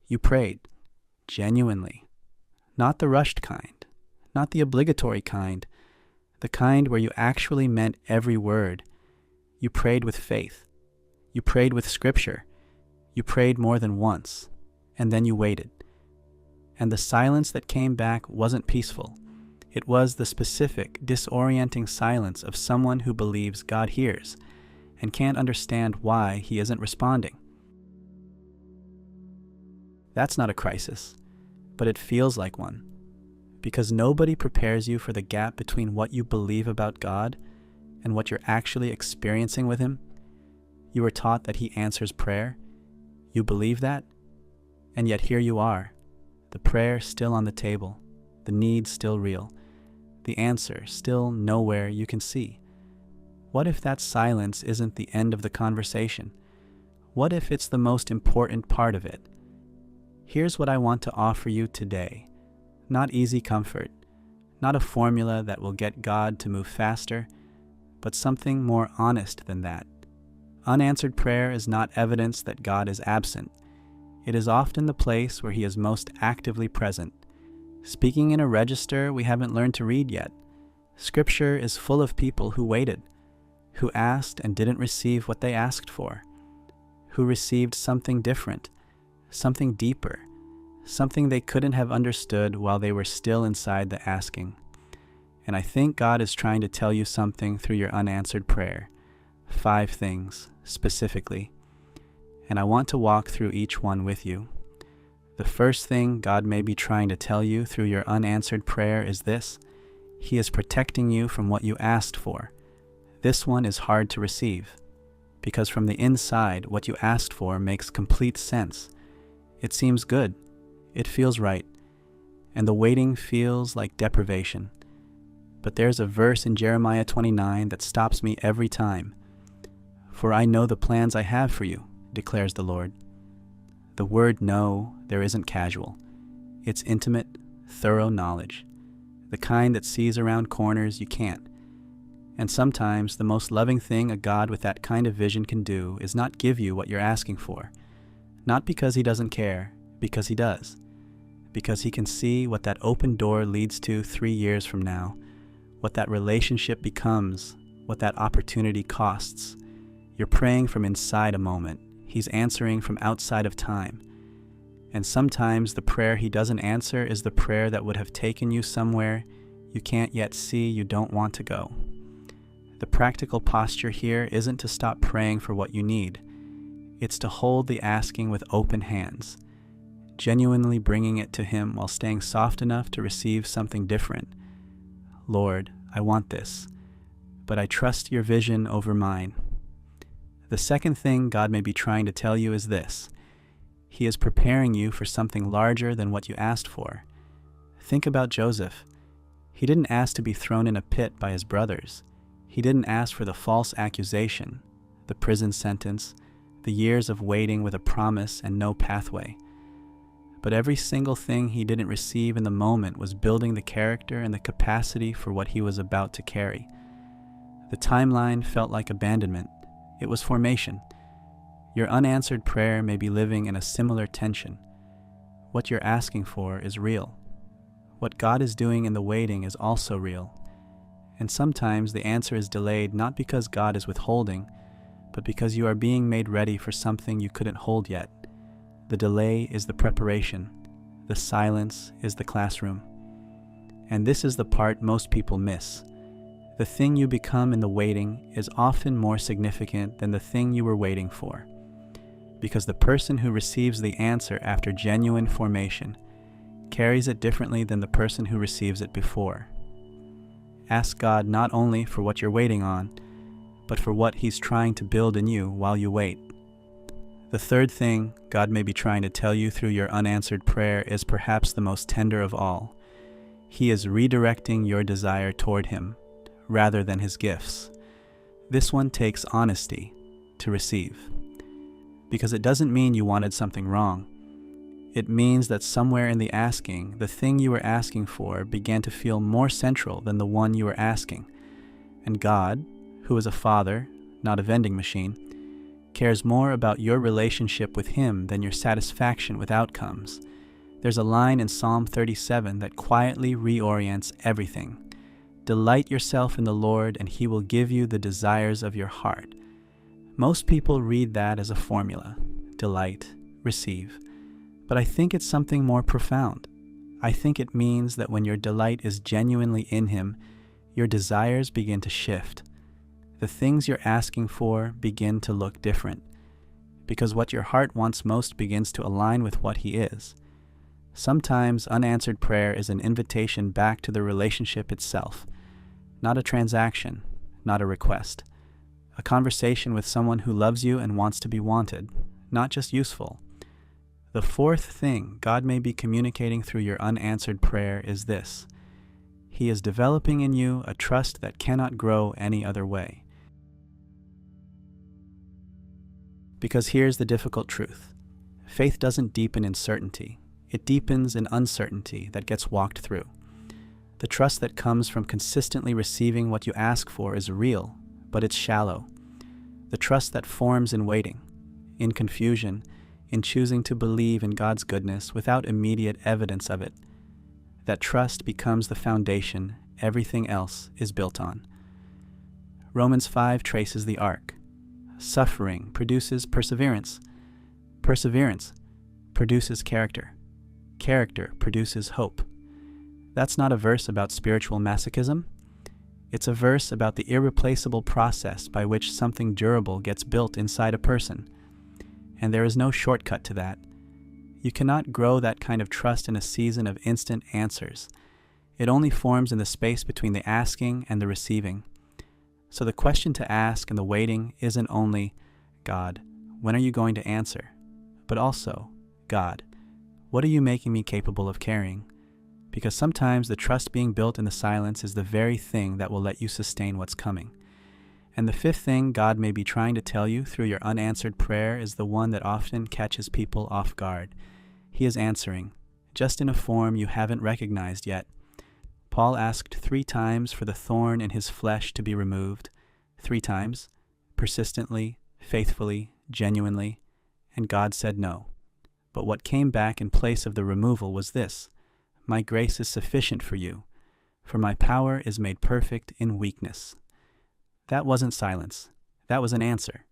You prayed, genuinely. Not the rushed kind, not the obligatory kind, the kind where you actually meant every word. You prayed with faith. You prayed with Scripture. You prayed more than once, and then you waited. And the silence that came back wasn't peaceful. It was the specific, disorienting silence of someone who believes God hears and can't understand why he isn't responding. That's not a crisis, but it feels like one, because nobody prepares you for the gap between what you believe about God and what you're actually experiencing with Him. You were taught that He answers prayer. You believe that, and yet here you are, the prayer still on the table, the need still real, the answer still nowhere you can see. What if that silence isn't the end of the conversation? What if it's the most important part of it? Here's what I want to offer you today. Not easy comfort, not a formula that will get God to move faster, but something more honest than that. Unanswered prayer is not evidence that God is absent. It is often the place where He is most actively present, speaking in a register we haven't learned to read yet. Scripture is full of people who waited, who asked and didn't receive what they asked for, who received something different, something deeper, something they couldn't have understood while they were still inside the asking. And I think God is trying to tell you something through your unanswered prayer. 5 things, specifically. And I want to walk through each one with you. The first thing God may be trying to tell you through your unanswered prayer is this: He is protecting you from what you asked for. This one is hard to receive, because from the inside, what you asked for makes complete sense. It seems good. It feels right. And the waiting feels like deprivation. But there's a verse in Jeremiah 29 that stops me every time. For I know the plans I have for you, declares the Lord. The word know there isn't casual. It's intimate, thorough knowledge, the kind that sees around corners you can't. And sometimes the most loving thing a God with that kind of vision can do is not give you what you're asking for. Not because He doesn't care, because He does. Because He can see what that open door leads to 3 years from now, what that relationship becomes, what that opportunity costs. You're praying from inside a moment. He's answering from outside of time. And sometimes the prayer He doesn't answer is the prayer that would have taken you somewhere you can't yet see you don't want to go. The practical posture here isn't to stop praying for what you need. It's to hold the asking with open hands, genuinely bringing it to Him while staying soft enough to receive something different. Lord, I want this, but I trust your vision over mine. The second thing God may be trying to tell you is this: He is preparing you for something larger than what you asked for. Think about Joseph. He didn't ask to be thrown in a pit by his brothers. He didn't ask for the false accusation, the prison sentence, the years of waiting with a promise and no pathway. But every single thing he didn't receive in the moment was building the character and the capacity for what he was about to carry. The timeline felt like abandonment. It was formation. Your unanswered prayer may be living in a similar tension. What you're asking for is real. What God is doing in the waiting is also real. And sometimes the answer is delayed not because God is withholding, but because you are being made ready for something you couldn't hold yet. The delay is the preparation. The silence is the classroom. And this is the part most people miss. The thing you become in the waiting is often more significant than the thing you were waiting for. Because the person who receives the answer after genuine formation carries it differently than the person who receives it before. Ask God not only for what you're waiting on, but for what He's trying to build in you while you wait. The third thing God may be trying to tell you through your unanswered prayer is perhaps the most tender of all. He is redirecting your desire toward Him, rather than His gifts. This one takes honesty to receive. Because it doesn't mean you wanted something wrong. It means that somewhere in the asking, the thing you were asking for began to feel more central than the one you were asking. And God, who is a Father, not a vending machine, cares more about your relationship with Him than your satisfaction with outcomes. There's a line in Psalm 37 that quietly reorients everything. Delight yourself in the Lord, and He will give you the desires of your heart. Most people read that as a formula: delight, receive. But I think it's something more profound. I think it means that when your delight is genuinely in Him, your desires begin to shift. The things you're asking for begin to look different, because what your heart wants most begins to align with what He is. Sometimes unanswered prayer is an invitation back to the relationship itself, not a transaction, not a request. A conversation with someone who loves you and wants to be wanted, not just useful. The fourth thing God may be communicating through your unanswered prayer is this: He is developing in you a trust that cannot grow any other way. Because here's the difficult truth. Faith doesn't deepen in certainty. It deepens in uncertainty that gets walked through. The trust that comes from consistently receiving what you ask for is real, but it's shallow. The trust that forms in waiting, in confusion, in choosing to believe in God's goodness without immediate evidence of it. That trust becomes the foundation everything else is built on. Romans 5 traces the arc. Suffering produces perseverance. Perseverance produces character. Character produces hope. That's not a verse about spiritual masochism. It's a verse about the irreplaceable process by which something durable gets built inside a person. And there is no shortcut to that. You cannot grow that kind of trust in a season of instant answers. It only forms in the space between the asking and the receiving. So the question to ask and the waiting isn't only, God, when are you going to answer? But also, God, what are you making me capable of carrying? Because sometimes the trust being built in the silence is the very thing that will let you sustain what's coming. And the fifth thing God may be trying to tell you through your unanswered prayer is the one that often catches people off guard. He is answering, just in a form you haven't recognized yet. Paul asked 3 times for the thorn in his flesh to be removed. 3 times, persistently, faithfully, genuinely, and God said no. But what came back in place of the removal was this: My grace is sufficient for you, for my power is made perfect in weakness. That wasn't silence. That was an answer.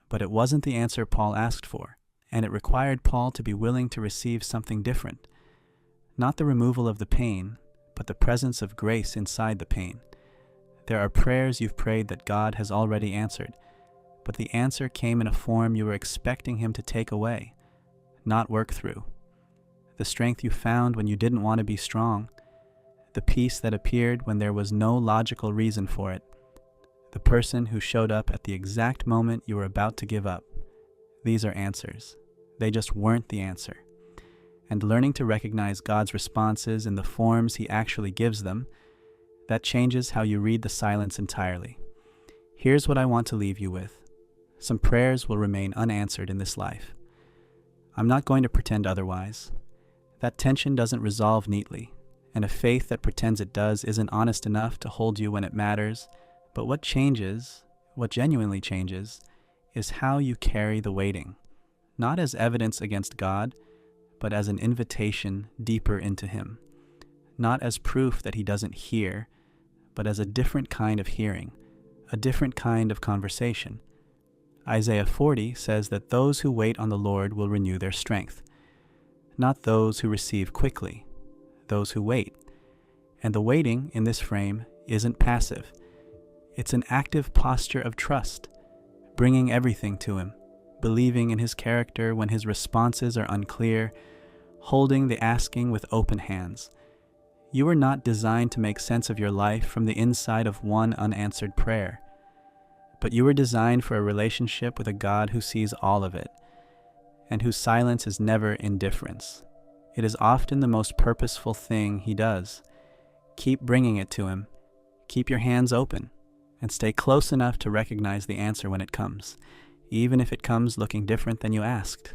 But it wasn't the answer Paul asked for, and it required Paul to be willing to receive something different. Not the removal of the pain, but the presence of grace inside the pain. There are prayers you've prayed that God has already answered, but the answer came in a form you were expecting Him to take away, not work through. The strength you found when you didn't want to be strong, the peace that appeared when there was no logical reason for it, the person who showed up at the exact moment you were about to give up. These are answers. They just weren't the answer. And learning to recognize God's responses in the forms He actually gives them, that changes how you read the silence entirely. Here's what I want to leave you with. Some prayers will remain unanswered in this life. I'm not going to pretend otherwise. That tension doesn't resolve neatly, and a faith that pretends it does isn't honest enough to hold you when it matters. But what changes, what genuinely changes, is how you carry the waiting, not as evidence against God, but as an invitation deeper into Him, not as proof that He doesn't hear, but as a different kind of hearing, a different kind of conversation. Isaiah 40 says that those who wait on the Lord will renew their strength, not those who receive quickly, those who wait. And the waiting in this frame isn't passive. It's an active posture of trust, bringing everything to Him, believing in His character when His responses are unclear, holding the asking with open hands. You are not designed to make sense of your life from the inside of one unanswered prayer, but you were designed for a relationship with a God who sees all of it, and whose silence is never indifference. It is often the most purposeful thing He does. Keep bringing it to Him. Keep your hands open, and stay close enough to recognize the answer when it comes, even if it comes looking different than you asked.